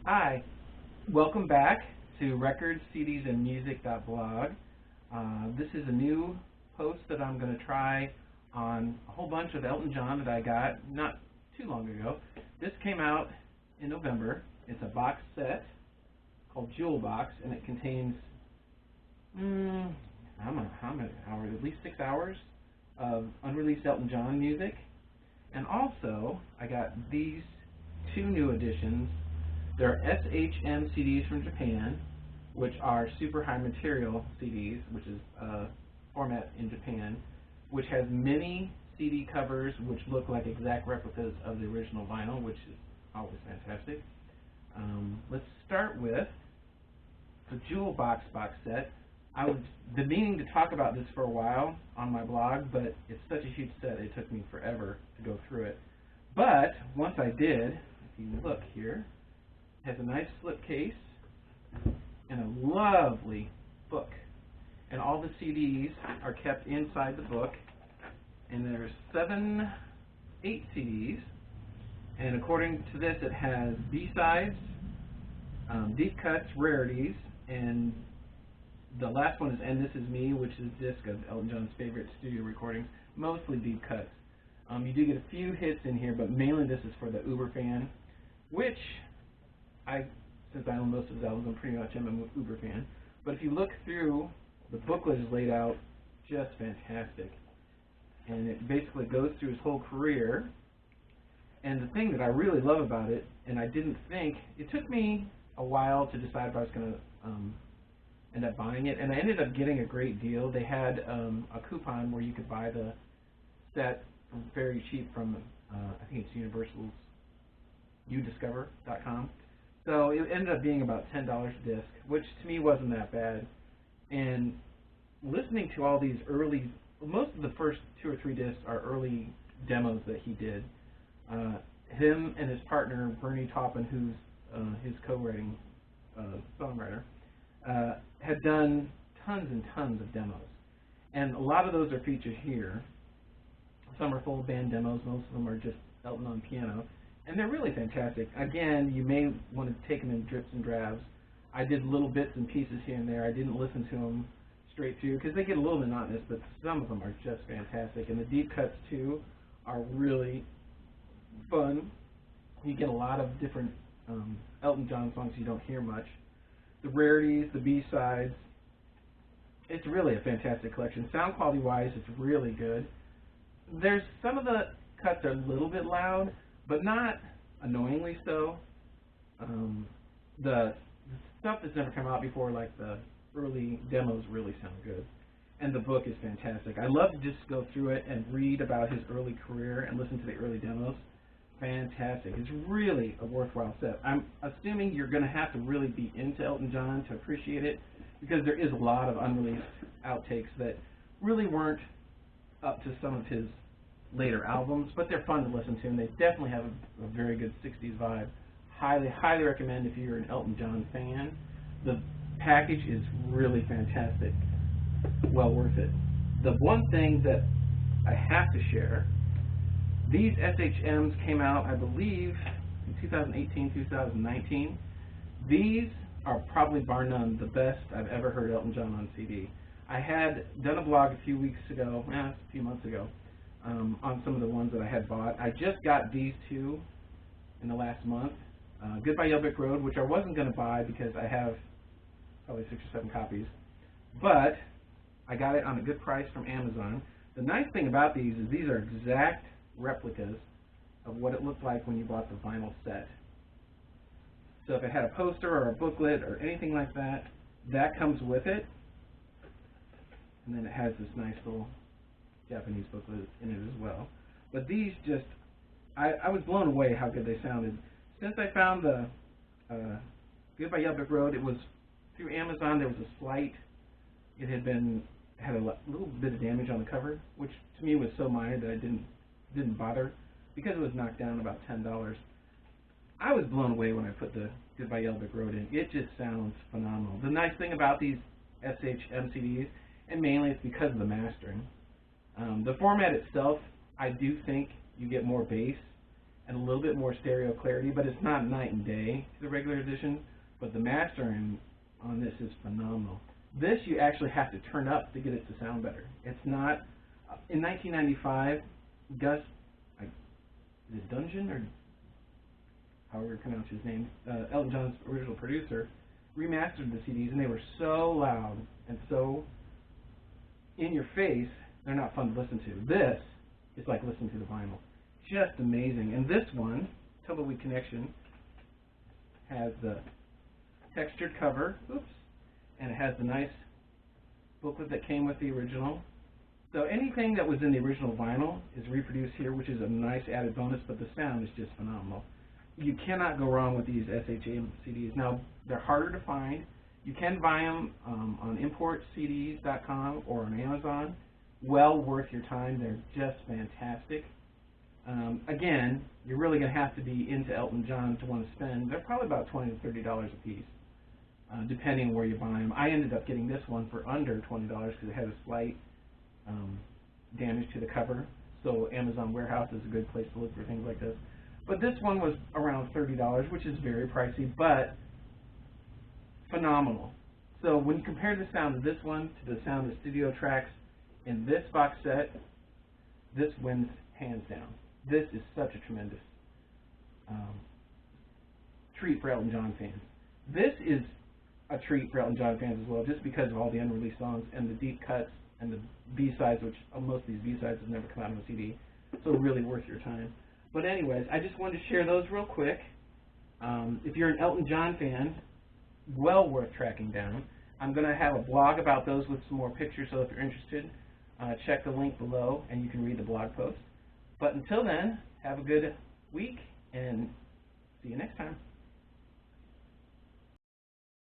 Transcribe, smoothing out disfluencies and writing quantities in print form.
Hi, welcome back to recordscdsandmusic.blog. This is a new post that I'm going to try on a whole bunch of Elton John that I got not too long ago. This came out in November. It's a box set called Jewel Box, and it contains how many hours? At least 6 hours of unreleased Elton John music. And also, I got these two new editions. They're SHM CDs from Japan, which are super high material CDs, which is a format in Japan, which has many CD covers which look like exact replicas of the original vinyl, which is always fantastic. Let's start with the Jewel Box set. I've been meaning to talk about this for a while on my blog, but it's such a huge set, it took me forever to go through it. But once I did, if you look here, it has a nice slip case and a lovely book. And all the CDs are kept inside the book. And there's 8 CDs. And according to this, it has B-sides, deep cuts, rarities, and the last one is And This Is Me, which is a disc of Elton John's favorite studio recordings, mostly deep cuts. You do get a few hits in here, but mainly this is for the Uber fan, which since I own most of his albums, I'm pretty much an Uber fan. But if you look through, the booklet is laid out just fantastic. And it basically goes through his whole career. And the thing that I really love about it, and I didn't think, it took me a while to decide if I was going to end up buying it, and I ended up getting a great deal. They had a coupon where you could buy the set for very cheap from, I think it's Universal's udiscover.com. So it ended up being about $10 a disc, which to me wasn't that bad. And listening to all these early, most of the first 2 or 3 discs are early demos that he did. Him and his partner, Bernie Taupin, who's his co-writing songwriter, had done tons and tons of demos. And a lot of those are featured here. Some are full band demos, most of them are just Elton on piano. And they're really fantastic. Again, you may want to take them in drips and drabs. I did little bits and pieces here and there. I didn't listen to them straight through because they get a little monotonous, but some of them are just fantastic. And the deep cuts, too, are really fun. You get a lot of different Elton John songs you don't hear much. The rarities, the B-sides. It's really a fantastic collection. Sound quality-wise, it's really good. There's some of the cuts are a little bit loud, but not annoyingly so. The stuff that's never come out before, like the early demos, really sound good. And the book is fantastic. I love to just go through it and read about his early career and listen to the early demos. Fantastic. It's really a worthwhile set. I'm assuming you're going to have to really be into Elton John to appreciate it, because there is a lot of unreleased outtakes that really weren't up to some of his later albums, but they're fun to listen to, and they definitely have a very good 60s vibe. Highly, highly recommend if you're an Elton John fan. The package is really fantastic. Well worth it. The one thing that I have to share, these SHMs came out, I believe, in 2018, 2019. These are probably, bar none, the best I've ever heard Elton John on CD. I had done a blog a few months ago, on some of the ones that I had bought. I just got these two in the last month. Goodbye Yellow Brick Road, which I wasn't going to buy because I have probably 6 or 7 copies. But I got it on a good price from Amazon. The nice thing about these is these are exact replicas of what it looked like when you bought the vinyl set. So if it had a poster or a booklet or anything like that, that comes with it. And then it has this nice little Japanese booklet in it as well. But these just, I was blown away how good they sounded. Since I found the Goodbye Yellow Brick Road, it was through Amazon. There was a slight, it had a little bit of damage on the cover, which to me was so minor that I didn't bother, because it was knocked down about $10. I was blown away when I put the Goodbye Yellow Brick Road in. It just sounds phenomenal. The nice thing about these SHM CDs, and mainly it's because of the mastering, the format itself, I do think you get more bass and a little bit more stereo clarity, but it's not night and day to the regular edition. But the mastering on this is phenomenal. This you actually have to turn up to get it to sound better. It's not. In 1995, Gus, is it Dungeon or however you pronounce his name, Elton John's original producer, remastered the CDs, and they were so loud and so in your face, they're not fun to listen to. This is like listening to the vinyl. Just amazing. And this one, Tumbleweed Connection, has the textured cover, and it has the nice booklet that came with the original. So anything that was in the original vinyl is reproduced here, which is a nice added bonus, but the sound is just phenomenal. You cannot go wrong with these SHM CDs. Now, they're harder to find. You can buy them on importcds.com or on Amazon. Well worth your time. They're just fantastic. Again, you're really going to have to be into Elton John to want to spend. They're probably about $20 to $30 a piece, depending where you buy them. I ended up getting this one for under $20 because it had a slight damage to the cover. So Amazon Warehouse is a good place to look for things like this. But this one was around $30, which is very pricey, but phenomenal. So when you compare the sound of this one to the sound of studio tracks in this box set, this wins hands down. This is such a tremendous treat for Elton John fans. This is a treat for Elton John fans as well, just because of all the unreleased songs and the deep cuts and the B-sides, which most of these B-sides have never come out on a CD, so really worth your time. But anyways, I just wanted to share those real quick. If you're an Elton John fan, well worth tracking down. I'm going to have a blog about those with some more pictures, so if you're interested, check the link below and you can read the blog post. But until then, have a good week and see you next time.